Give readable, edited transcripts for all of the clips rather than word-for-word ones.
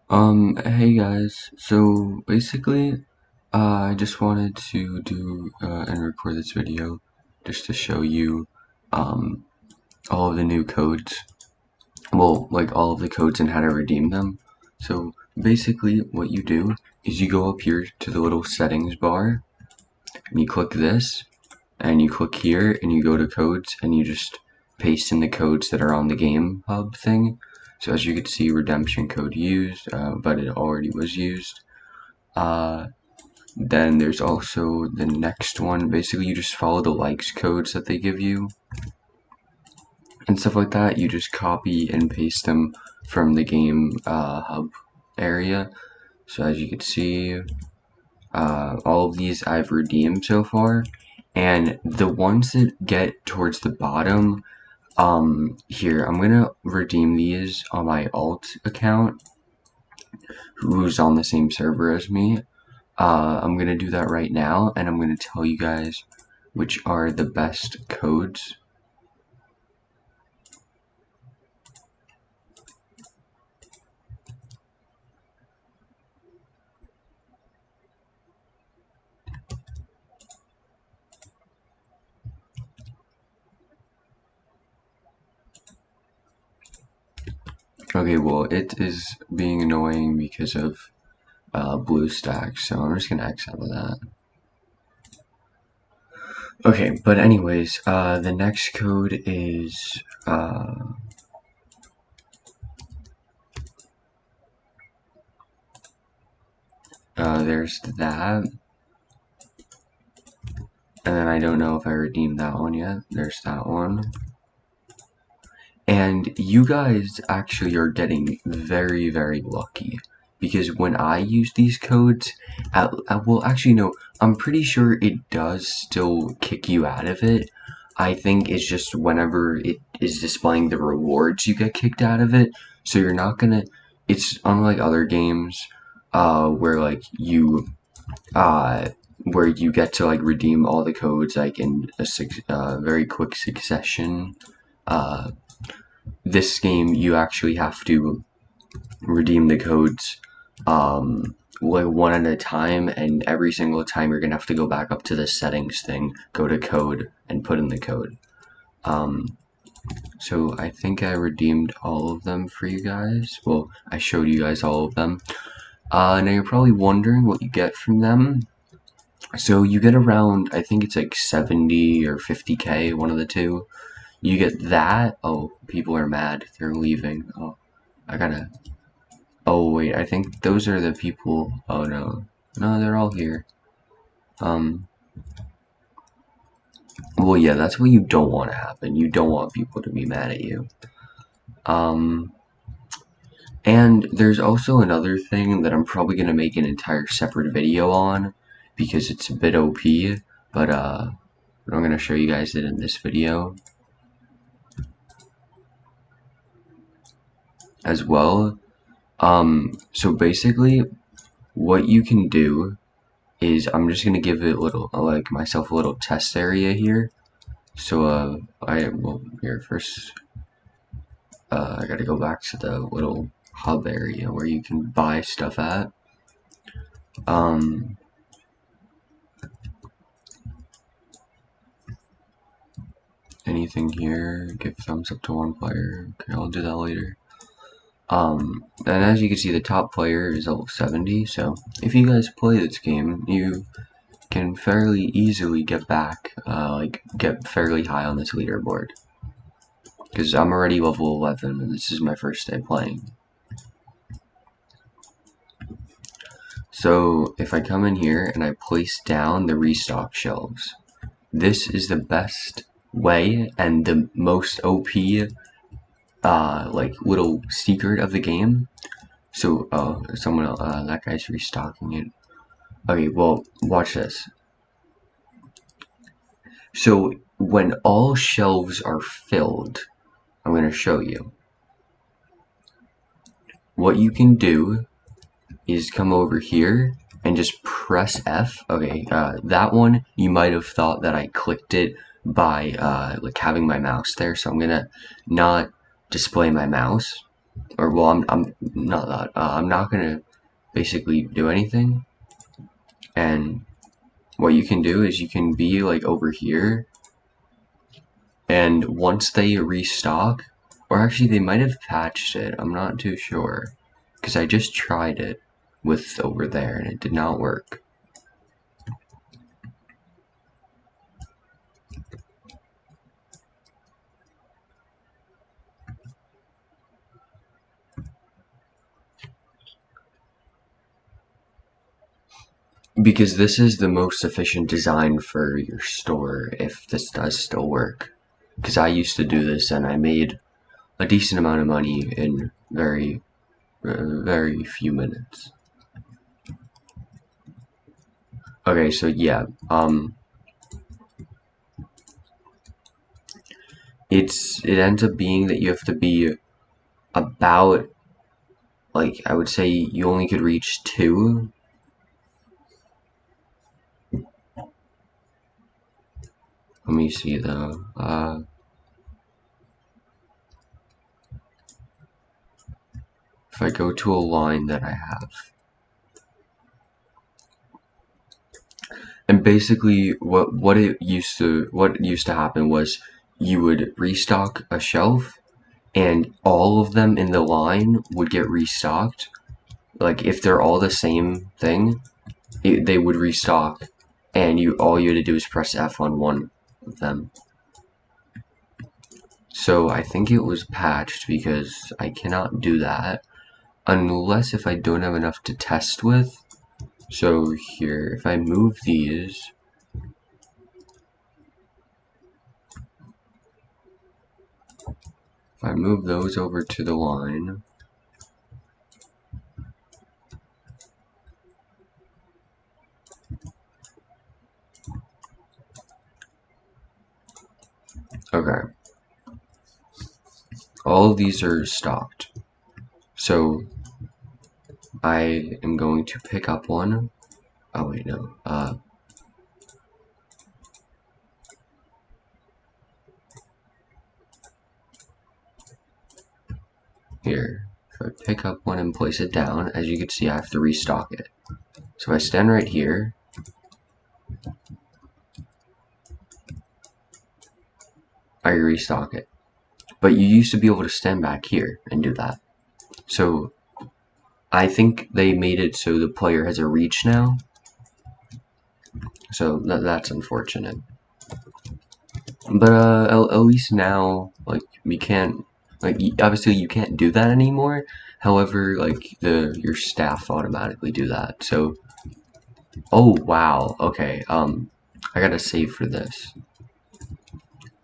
Hey guys. So basically, I just wanted to do and record this video just to show you um all of the new codes. Well, like all of the codes and how to redeem them. So basically, what you do is you go up here to the little settings bar and you click this, and you click here and you go to codes and you just paste in the codes that are on the game hub thing. So as you can see, redemption code used, but it already was used. Uh, then there's also the next one. Basically, you just follow the likes codes that they give you and stuff like that. You just copy and paste them from the game hub area. So as you can see, all of these I've redeemed so far, and the ones that get towards the bottom, here, I'm gonna redeem these on my alt account, who's on the same server as me. I'm gonna do that right now, and I'm gonna tell you guys which are the best codes. Okay, well, it is being annoying because of BlueStacks, so I'm just gonna X out of that. Okay, but anyways, the next code is there's that, and then I don't know if I redeemed that one yet. There's that one. And you guys actually are getting very, very lucky, because when I use these codes, well, actually, no, I'm pretty sure it does still kick you out of it. I think it's just whenever it is displaying the rewards, you get kicked out of it. So you're not gonna, it's unlike other games, where like uh, where you get to like redeem all the codes like in a very quick succession. Uh, this game you actually have to redeem the codes like one at a time, and every single time you're gonna have to go back up to the settings thing, go to code, and put in the code. So I think I redeemed all of them for you guys. Well, I showed you guys all of them. Now you're probably wondering what you get from them. So you get around, I think it's like 70 or 50k, one of the two. You get that. Oh, people are mad. They're leaving. Oh, I gotta. Oh, wait. I think those are the people. Oh, no. No, they're all here. Um. Well, yeah, that's what you don't want to happen. You don't want people to be mad at you. Um. And there's also another thing that I'm probably gonna make an entire separate video on because it's a bit OP, but I'm gonna show you guys it in this video as well. So basically, what you can do is I'm just gonna give it a little, like myself a little test area here. So well, here first, I gotta go back to the little hub area where you can buy stuff at. Um, Anything here? Give thumbs up to one player. Okay, I'll do that later. And as you can see, the top player is level 70. So if you guys play this game, you can fairly easily get back, like get fairly high on this leaderboard. Because I'm already level 11 and this is my first day playing. So if I come in here and I place down the restock shelves, this is the best way and the most OP like little secret of the game. So that guy's restocking it. Okay, well, watch this. So when all shelves are filled, I'm going to show you. What you can do is come over here and just press F. Okay, that one, you might have thought that I clicked it by like having my mouse there, so I'm going to not display my mouse. or well, I'm not that. I'm not gonna basically do anything. And what you can do is you can be like over here, and once they restock, or actually they might have patched it. I'm not too sure because I just tried it with over there and it did not work. Because this is the most efficient design for your store if this does still work. Because I used to do this and I made a decent amount of money in very few minutes. Okay, so yeah, it ends up being that you have to be about, like, I would say you only could reach 2. Let me see though. If I go to a line that I have, and basically what used to happen was you would restock a shelf, and all of them in the line would get restocked. Like if they're all the same thing, they would restock, and all you had to do is press F on one of them. So I think it was patched because I cannot do that unless if I don't have enough to test with. So here, if I move these, if I move those over to the line, okay, all of these are stocked. So I am going to pick up one. Oh wait, no. Here, if I pick up one and place it down, as you can see, I have to restock it. So if I stand right here, I restock it. But you used to be able to stand back here and do that. So I think they made it so the player has a reach now. So that's unfortunate. But at least now, like, we can't, like, obviously you can't do that anymore. However, like, your staff automatically do that. So, oh wow, okay, I gotta save for this.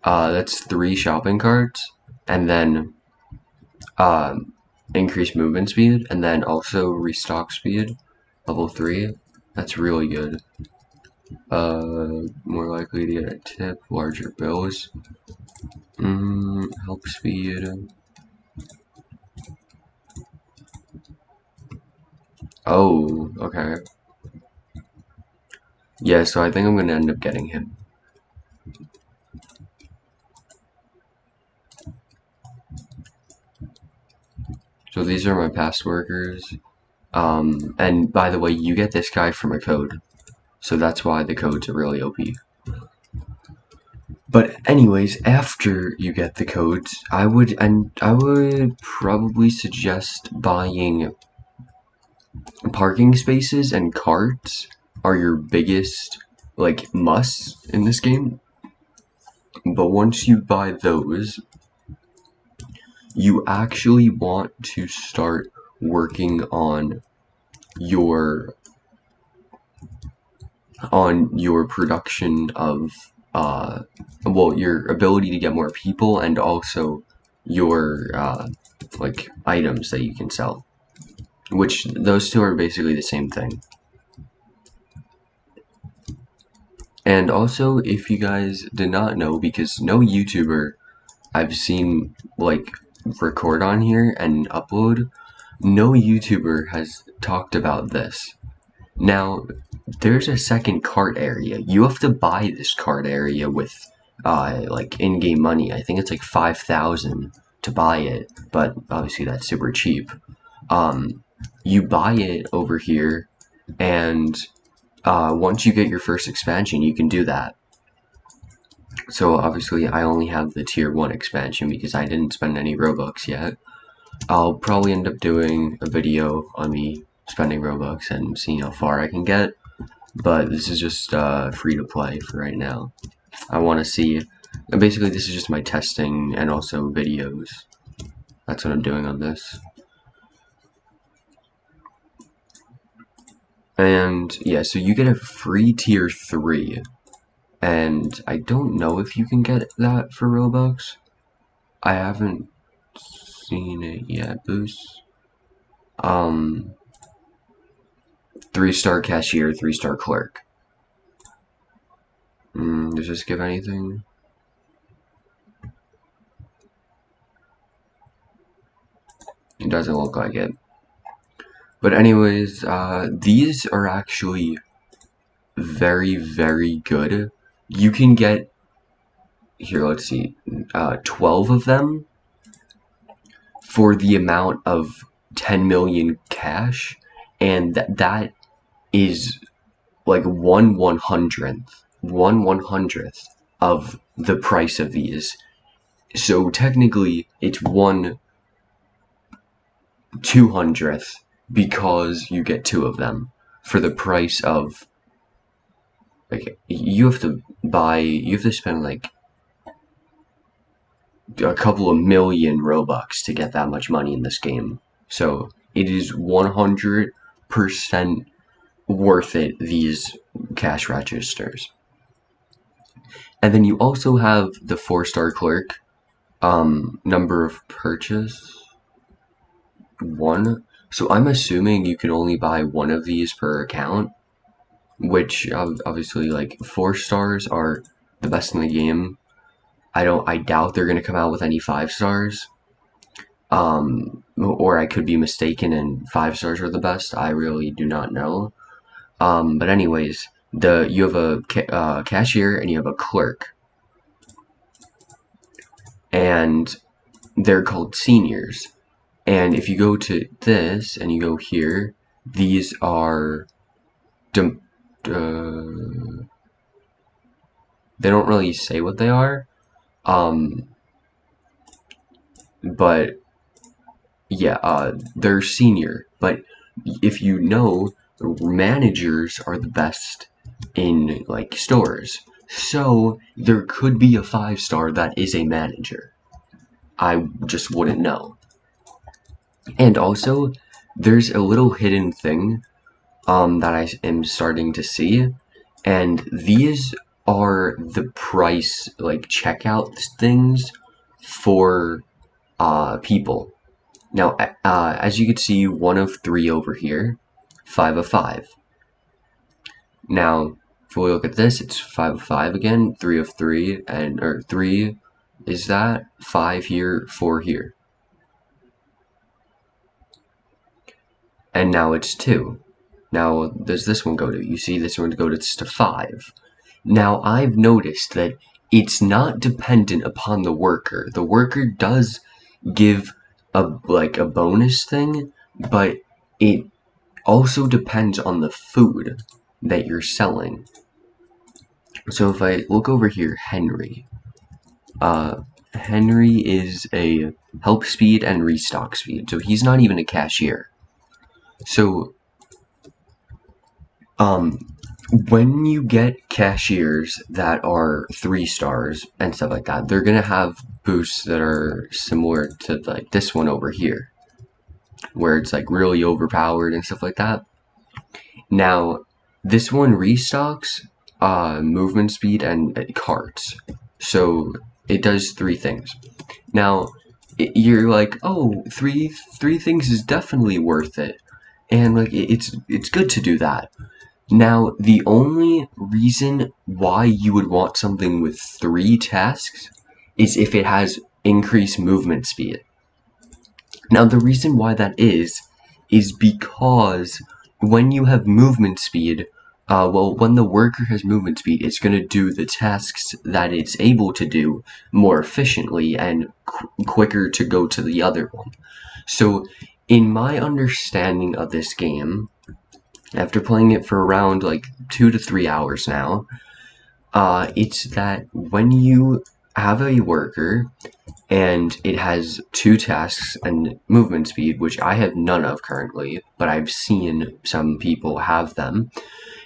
That's 3 shopping carts, and then, increase movement speed, and then also restock speed, level 3. That's really good. More likely to get a tip, larger bills. Help speed. Oh, okay. Yeah, so I think I'm gonna end up getting him. So these are my past workers. And by the way, you get this guy from a code. So that's why the codes are really OP. But anyways, after you get the codes, I would probably suggest buying parking spaces, and carts are your biggest like musts in this game. But once you buy those, you actually want to start working on your production of well, your ability to get more people, and also your like items that you can sell, which those two are basically the same thing. And also, if you guys did not know, because no YouTuber I've seen like record on here and upload, no YouTuber has talked about this. Now, there's a second cart area. You have to buy this cart area with like in-game money. I think it's like 5,000 to buy it, but obviously that's super cheap. You buy it over here, and once you get your first expansion, you can do that. So obviously I only have the tier 1 expansion because I didn't spend any Robux yet. I'll probably end up doing a video on me spending Robux and seeing how far I can get, but this is just free to play for right now. I want to see, basically this is just my testing and also videos. That's what I'm doing on this. And yeah, so you get a free tier 3, and I don't know if you can get that for Robux. I haven't seen it yet. Boost. 3-star cashier, 3-star clerk. Does this give anything? It doesn't look like it. But anyways, these are actually very, very good. You can get, here, let's see, 12 of them for the amount of 10 million cash, and that is like 1/100th of the price of these. So technically it's 1/200th because you get 2 of them for the price of, like, you have to spend like a couple of million Robux to get that much money in this game. So it is 100% worth it, these cash registers. And then you also have the 4-star clerk. Number of purchase 1. So I'm assuming you can only buy 1 of these per account, which obviously, like, 4 stars are the best in the game. I doubt they're gonna come out with any 5 stars. Or I could be mistaken and 5 stars are the best. I really do not know. But anyways, you have a cashier and you have a clerk, and they're called seniors. And if you go to this and you go here, these are they don't really say what they are, but yeah, they're senior. But if you know, managers are the best in, like, stores. So there could be a 5-star that is a manager. I just wouldn't know. And also, there's a little hidden thing that I am starting to see, and these are the price, like, checkout things for people. Now, as you can see, 1 of 3 over here, 5 of 5. Now, if we look at this, it's 5 of 5 again, 3 of 3, or 3 is that, 5 here, 4 here. And now it's 2. Now, does this one go to? You see this one go to 5. Now, I've noticed that it's not dependent upon the worker. The worker does give a bonus thing, but it also depends on the food that you're selling. So if I look over here, Henry. Henry is a help speed and restock speed, so he's not even a cashier. So when you get cashiers that are 3 stars and stuff like that, they're gonna have boosts that are similar to, like, this one over here, where it's like really overpowered and stuff like that. Now, this one restocks movement speed and carts, so it does 3 things. Now, you're like, oh, three things is definitely worth it, and like it's good to do that. Now, the only reason why you would want something with 3 tasks is if it has increased movement speed. Now, the reason why that is because when you have movement speed, Well, when the worker has movement speed, it's going to do the tasks that it's able to do more efficiently and quicker to go to the other one. So, in my understanding of this game, after playing it for around like 2 to 3 hours now, it's that when you have a worker and it has two tasks and movement speed, which I have none of currently, but I've seen some people have them.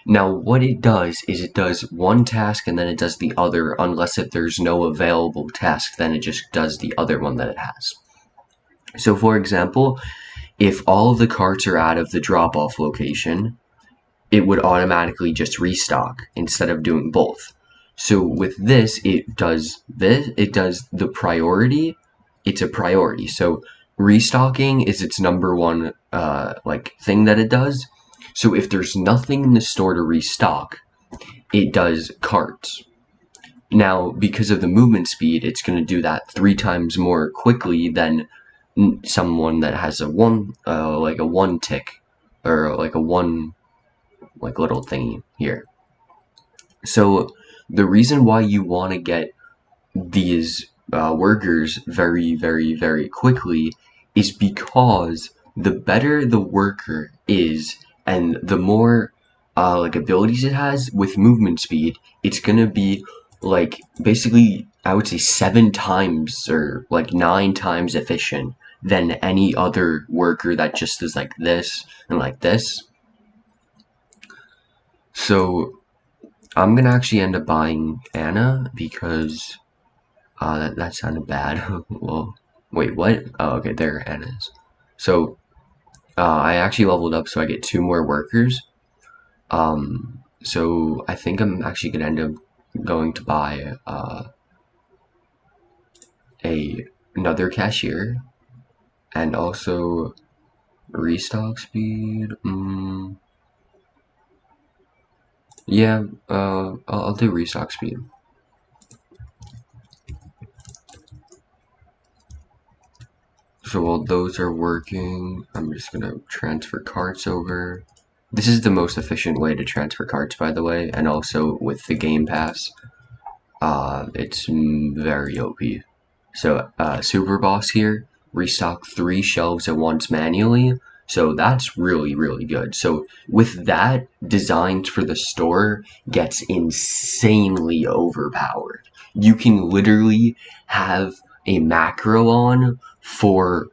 Now, what it does is it does one task and then it does the other, unless if there's no available task, then it just does the other one that it has. So, for example, if all of the carts are out of the drop-off location, it would automatically just restock instead of doing both. So with this, it does the priority. It's a priority. So restocking is its number one like thing that it does. So if there's nothing in the store to restock, it does carts. Now, because of the movement speed, it's going to do that 3 times more quickly than someone that has a like a one tick or like a one like little thingy here. So the reason why you want to get these workers very, very, very quickly is because the better the worker is and the more like abilities it has with movement speed, it's gonna be like basically I would say 7 times or like 9 times efficient than any other worker that just is like this and like this. So I'm gonna actually end up buying Anna because that sounded bad. Well, wait, what? Oh, okay, there Anna is. So I actually leveled up, so I get 2 more workers. So I think I'm actually gonna end up going to buy another cashier and also restock speed. Yeah, I'll do restock speed. So while those are working, I'm just gonna transfer carts over. This is the most efficient way to transfer carts, by the way, and also with the Game Pass, it's very OP. So Super Boss here, restock 3 shelves at once manually, so that's really, really good. So with that, designed for the store gets insanely overpowered. You can literally have a macro on for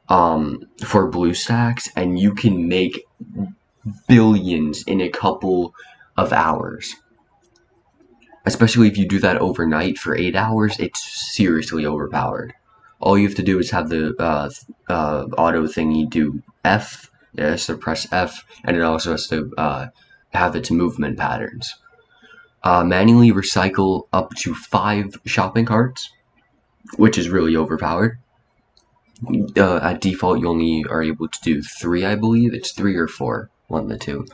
BlueStacks, and you can make billions in a couple of hours. Especially if you do that overnight for 8 hours, it's seriously overpowered. All you have to do is have the auto thingy do F, it has to press F, and it also has to have its movement patterns. Manually recycle up to 5 shopping carts, which is really overpowered. At default, you only are able to do 3, I believe. It's 3 or 4, one of the two.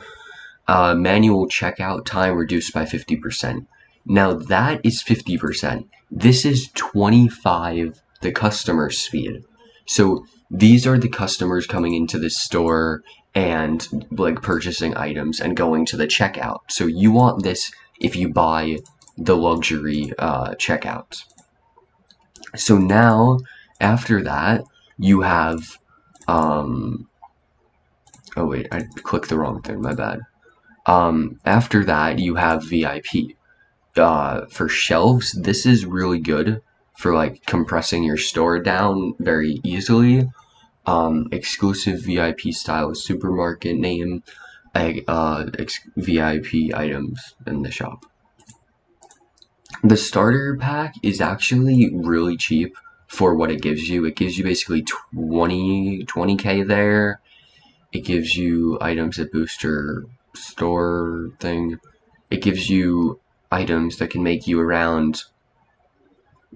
Manual checkout time reduced by 50%. Now that is 50%. This is 25 the customer speed. So these are the customers coming into the store and like purchasing items and going to the checkout. So you want this if you buy the luxury checkouts. So now after that you have oh wait, I clicked the wrong thing, my bad. After that, you have VIP. For shelves, this is really good for like compressing your store down very easily. Exclusive VIP style supermarket name, VIP items in the shop. The starter pack is actually really cheap for what it gives you. It gives you basically 20k there. It gives you items that boost your store thing. It gives you items that can make you around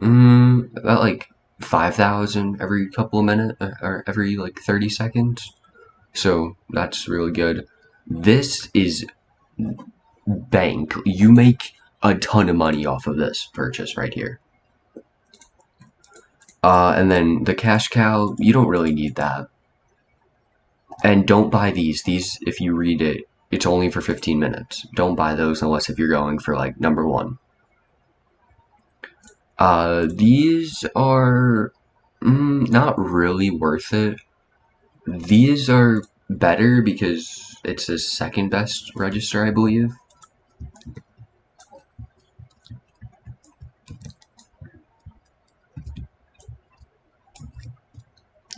about like 5,000 every couple of minutes or every like 30 seconds. So that's really good. This is bank. You make a ton of money off of this purchase right here. And then the cash cow, you don't really need that. And don't buy these. These, if you read it, it's only for 15 minutes. Don't buy those unless if you're going for like number one. These are not really worth it. These are better because it's the second best register, I believe.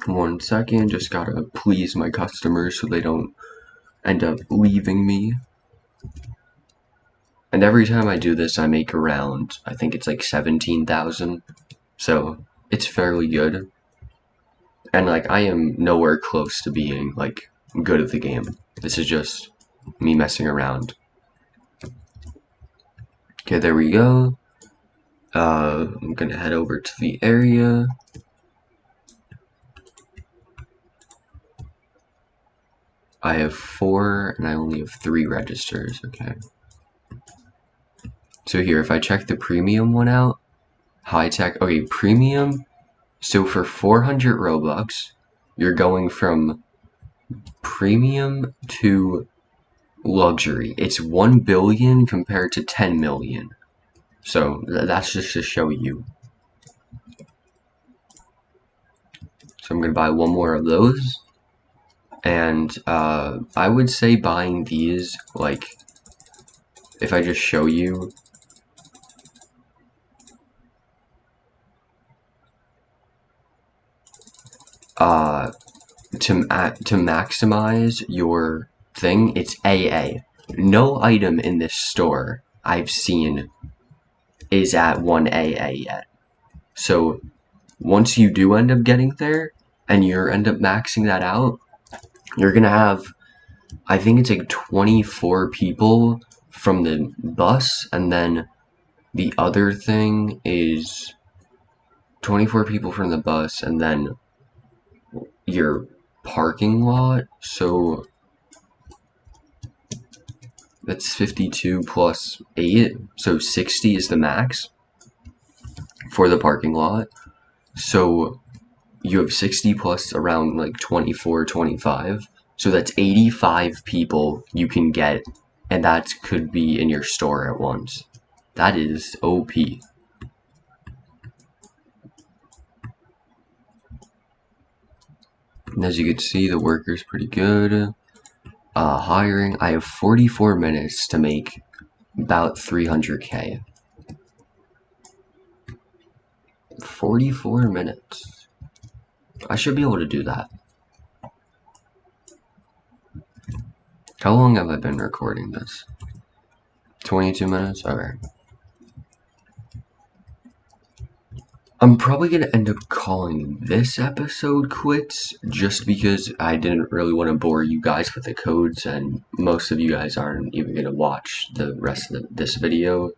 One second, just gotta please my customers so they don't end up leaving me. And every time I do this, I make around, I think it's like 17,000. So it's fairly good. And like, I am nowhere close to being like good at the game. This is just me messing around. Okay, there we go. I'm gonna head over to the area. I have 4 and I only have 3 registers, okay. So here, if I check the premium one out, high tech, okay, premium, so for 400 Robux, you're going from premium to luxury. It's 1 billion compared to 10 million. So that's just to show you. So I'm gonna buy 1 more of those. And I would say buying these, like, if I just show you, to maximize your thing, it's AA. No item in this store I've seen is at 1 AA yet. So once you do end up getting there and you end up maxing that out, you're gonna have, I think it's like 24 people from the bus, and then the other thing is 24 people from the bus, and then your parking lot. So that's 52 plus 8, so 60 is the max for the parking lot. So you have 60 plus around like 24, 25. So that's 85 people you can get, and that could be in your store at once. That is OP. And as you can see, the worker's pretty good. Hiring, I have 44 minutes to make about 300k. 44 minutes. I should be able to do that. How long have I been recording this? 22 minutes? Alright. I'm probably gonna end up calling this episode quits just because I didn't really want to bore you guys with the codes, and most of you guys aren't even gonna watch the rest of this video.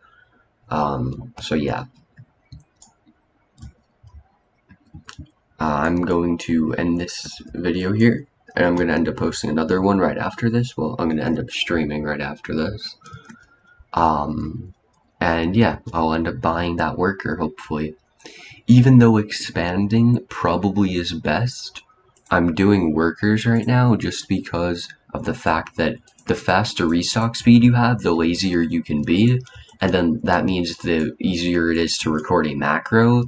So yeah. I'm going to end this video here, and I'm going to end up posting another one right after this. Well, I'm going to end up streaming right after this. And yeah, I'll end up buying that worker, hopefully. Even though expanding probably is best, I'm doing workers right now just because of the fact that the faster restock speed you have, the lazier you can be, and then that means the easier it is to record a macro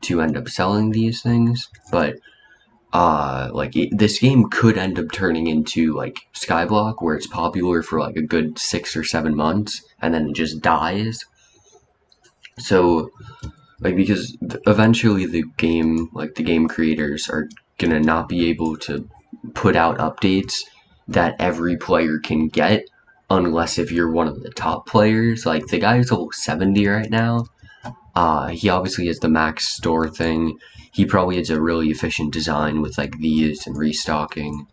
to end up selling these things. But this game could end up turning into like Skyblock, where it's popular for like a good 6 or 7 months and then it just dies. So like, because eventually the game creators are gonna not be able to put out updates that every player can get unless if you're one of the top players. Like, the guy is level 70 right now. He obviously has the max store thing. He probably has a really efficient design with like these and restocking,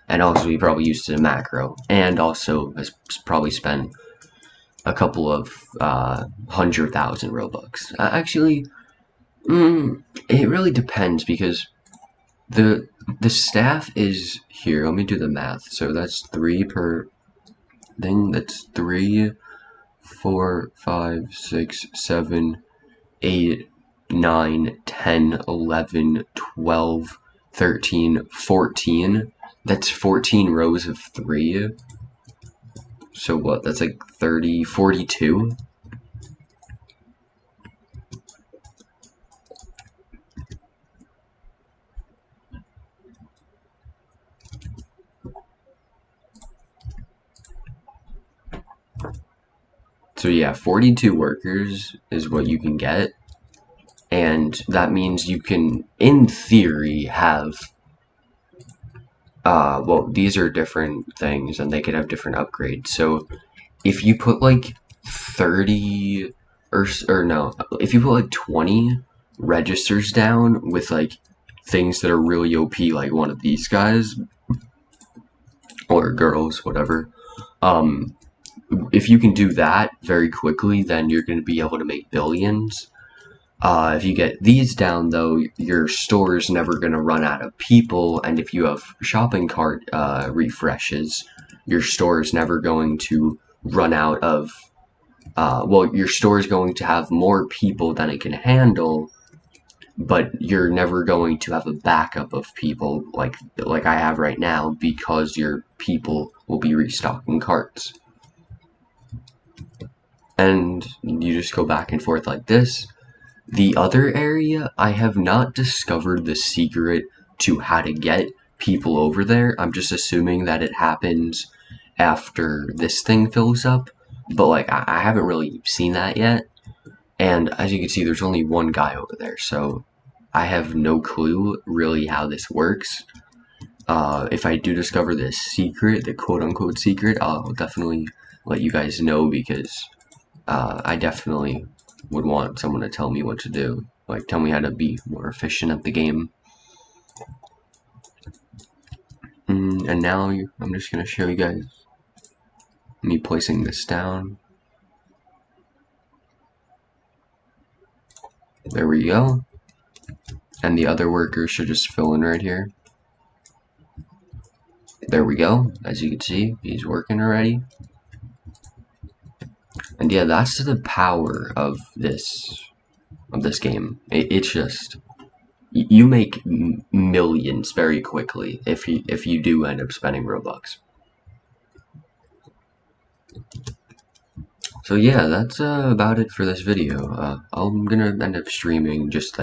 and also he probably used the macro, and also has probably spent a couple of 100,000 Robux. Actually, it really depends, because the staff is here. Let me do the math. So that's 3 per thing. That's 3, 4, 5, 6, 7, 8, 9, 10, 11, 12, 13, 14. That's 14 rows of 3. So what, that's like 30, 42? So yeah, 42 workers is what you can get. And that means you can, in theory, have well, these are different things and they could have different upgrades. So if you put like 30 or no, if you put like 20 registers down with like things that are really OP, like one of these guys or girls, whatever, um, if you can do that very quickly, then you're going to be able to make billions. If you get these down, though, your store is never going to run out of people, and if you have shopping cart refreshes, your store is never going to run out of. Well, your store is going to have more people than it can handle, but you're never going to have a backup of people like I have right now because your people will be restocking carts. And you just go back and forth like this. The other area, I have not discovered the secret to how to get people over there. I'm just assuming that it happens after this thing fills up, but like I haven't really seen that yet. And as you can see, there's only one guy over there, so I have no clue really how this works. If I do discover this secret, the quote-unquote secret, I'll definitely let you guys know because I definitely would want someone to tell me what to do. Like, tell me how to be more efficient at the game. And now I'm just going to show you guys me placing this down. There we go. And the other workers should just fill in right here. There we go. As you can see, he's working already. And yeah, that's the power of this game. It's just you make millions very quickly if you do end up spending Robux. So yeah, that's about it for this video. I'm gonna end up streaming just like